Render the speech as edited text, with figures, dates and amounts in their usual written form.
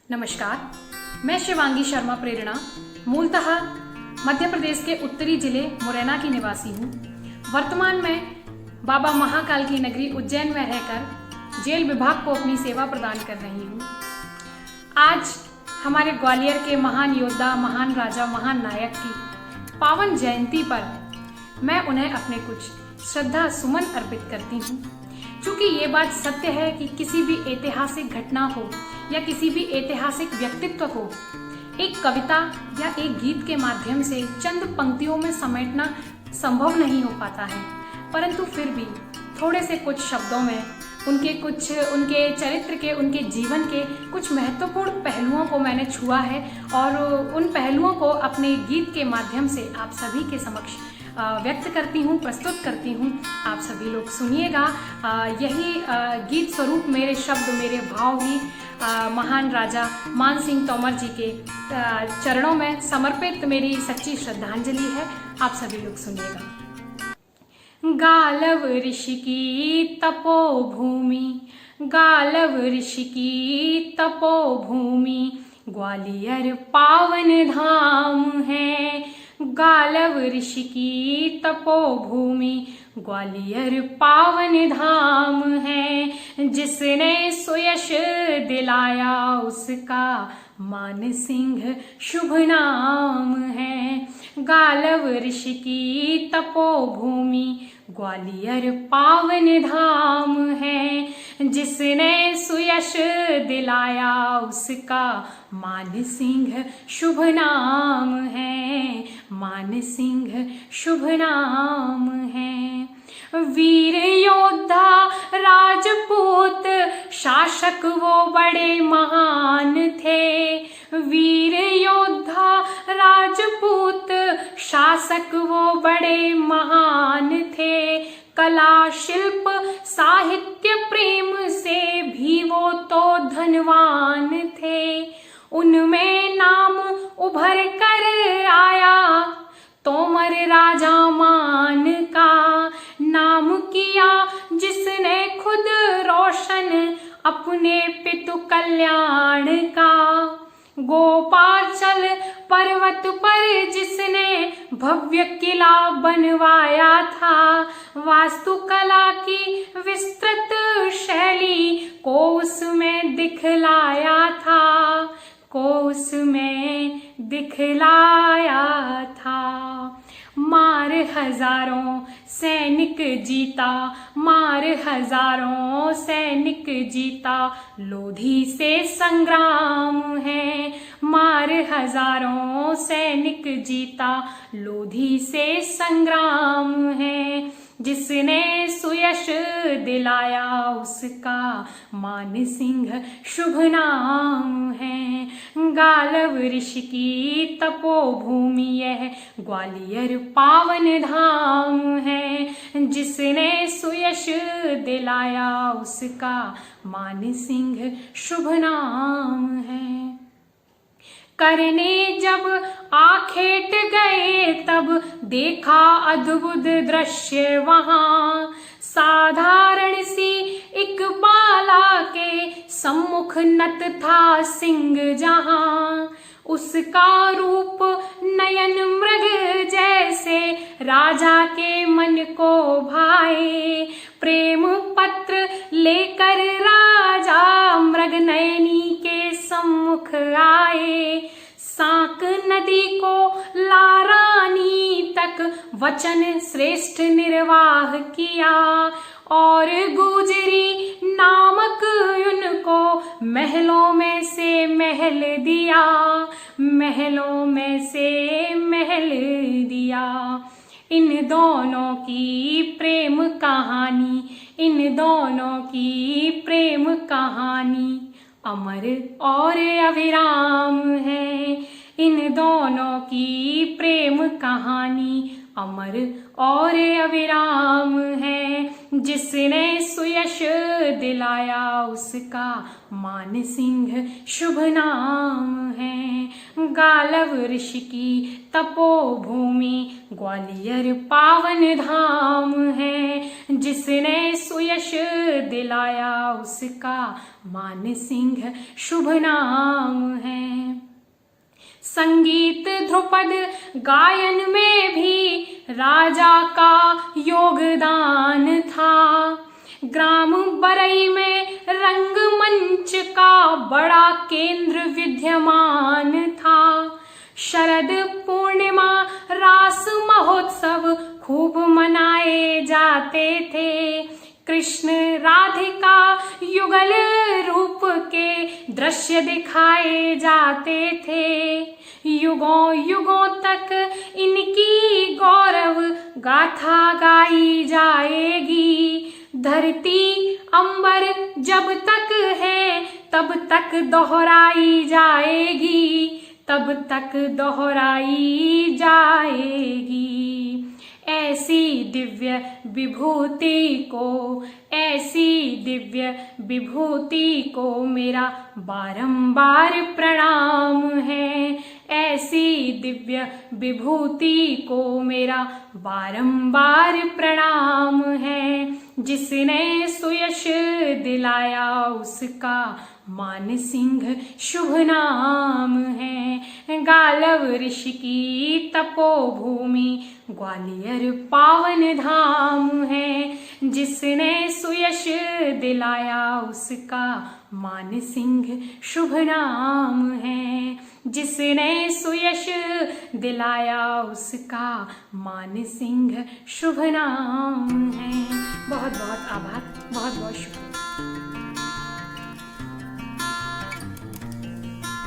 नमस्कार, मैं शिवांगी शर्मा प्रेरणा मूलतः मध्य प्रदेश के उत्तरी जिले मुरैना की निवासी हूँ। वर्तमान में बाबा महाकाल की नगरी उज्जैन में रहकर जेल विभाग को अपनी सेवा प्रदान कर रही हूँ। आज हमारे ग्वालियर के महान योद्धा, महान राजा, महान नायक की पावन जयंती पर मैं उन्हें अपने कुछ श्रद्धा सुमन अर्पित करती हूँ। क्योंकि ये बात सत्य है कि किसी भी ऐतिहासिक घटना हो या किसी भी ऐतिहासिक व्यक्तित्व को एक कविता या एक गीत के माध्यम से चंद पंक्तियों में समेटना संभव नहीं हो पाता है, परंतु फिर भी थोड़े से कुछ शब्दों में उनके चरित्र के, उनके जीवन के कुछ महत्वपूर्ण पहलुओं को मैंने छुआ है और उन पहलुओं को अपने गीत के माध्यम से आप सभी के समक्ष व्यक्त करती हूँ, प्रस्तुत करती हूँ। आप सभी लोग सुनिएगा। यही गीत स्वरूप मेरे शब्द, मेरे भाव ही महान राजा मान सिंह तोमर जी के चरणों में समर्पित मेरी सच्ची श्रद्धांजलि है। आप सभी लोग सुनिएगा। गालव ऋषि की तपोभूमि, गालव ऋषि की तपोभूमि, ग्वालियर पावन धाम है। गालव ऋषि की तपोभूमि, ग्वालियर पावन धाम है। जिसने सुयश दिलाया उसका मान सिंह शुभ नाम है। गालव ऋषि की तपोभूमि, ग्वालियर पावन धाम है। जिसने सुयश दिलाया उसका मान सिंह शुभ नाम है, मान सिंह शुभ नाम है। वीर योद्धा राजपूत शासक वो बड़े महान थे। वीर योद्धा राजपूत शासक वो बड़े महान थे। कला शिल्प साहित्य प्रेम से भी वो तो धनवान थे। उनमें नाम उभर कर आया तोमर राजा मान का। नाम किया जिसने खुद रोशन अपने पितु कल्याण का। गोपाचल पर्वत पर जिसने भव्य किला बनवाया था। वास्तुकला की विस्तृत शैली को उसमें दिखलाया था, को उसमें दिखलाया था। मार हजारों सैनिक जीता, मार हजारों सैनिक जीता, लोधी से संग्राम है। मार हजारों सैनिक जीता, लोधी से संग्राम है। जिसने सुयश दिलाया उसका मान सिंह शुभ नाम है। गालव ऋषि की तपोभूमि यह ग्वालियर पावन धाम है। जिसने सुयश दिलाया उसका मान सिंह शुभ नाम है। करने जब आखेट गए तब देखा अद्भुत दृश्य वहां। साधारण सी एक बाला के सम्मुख नत था सिंह जहां। उसका रूप नयन मृग जैसे राजा के मन को भाए। प्रेम पत्र लेकर राजा मृग नयनी के सम्मुख आए। साक नदी को लारानी तक वचन श्रेष्ठ निर्वाह किया। और गुजरी नामक उनको महलों में से महल दिया, महलों में से महल दिया। इन दोनों की प्रेम कहानी, इन दोनों की प्रेम कहानी अमर और अविराम है। इन दोनों की प्रेम कहानी अमर और अविराम है। जिसने सुयश दिलाया उसका मान सिंह शुभ नाम है। गालव ऋषि की तपोभूमि ग्वालियर पावन धाम है। जिसने सुयश दिलाया उसका मान सिंह शुभ नाम है। संगीत ध्रुपद गायन में भी राजा का योगदान था। ग्राम बरई में रंगमंच का बड़ा केंद्र विद्यमान था। शरद पूर्णिमा रास महोत्सव खूब मनाए जाते थे। कृष्ण राधिका युगल रूप के दृश्य दिखाए जाते थे। युगों युगों तक इनकी गौरव गाथा गाई जाएगी। धरती अंबर जब तक है तब तक दोहराई जाएगी, तब तक दोहराई जाएगी। ऐसी दिव्य विभूति को, ऐसी दिव्य विभूति को मेरा बारंबार प्रणाम है। ऐसी दिव्य विभूति को मेरा बारंबार प्रणाम है। जिसने सुयश दिलाया उसका मान सिंह शुभ नाम है। गालव ऋषि की तपोभूमि ग्वालियर पावन धाम है। जिसने सुयश दिलाया उसका मान सिंह शुभ नाम है। जिसने सुयश दिलाया उसका मान सिंह शुभ नाम है। बहुत बहुत आभार, बहुत बहुत शुक्रिया।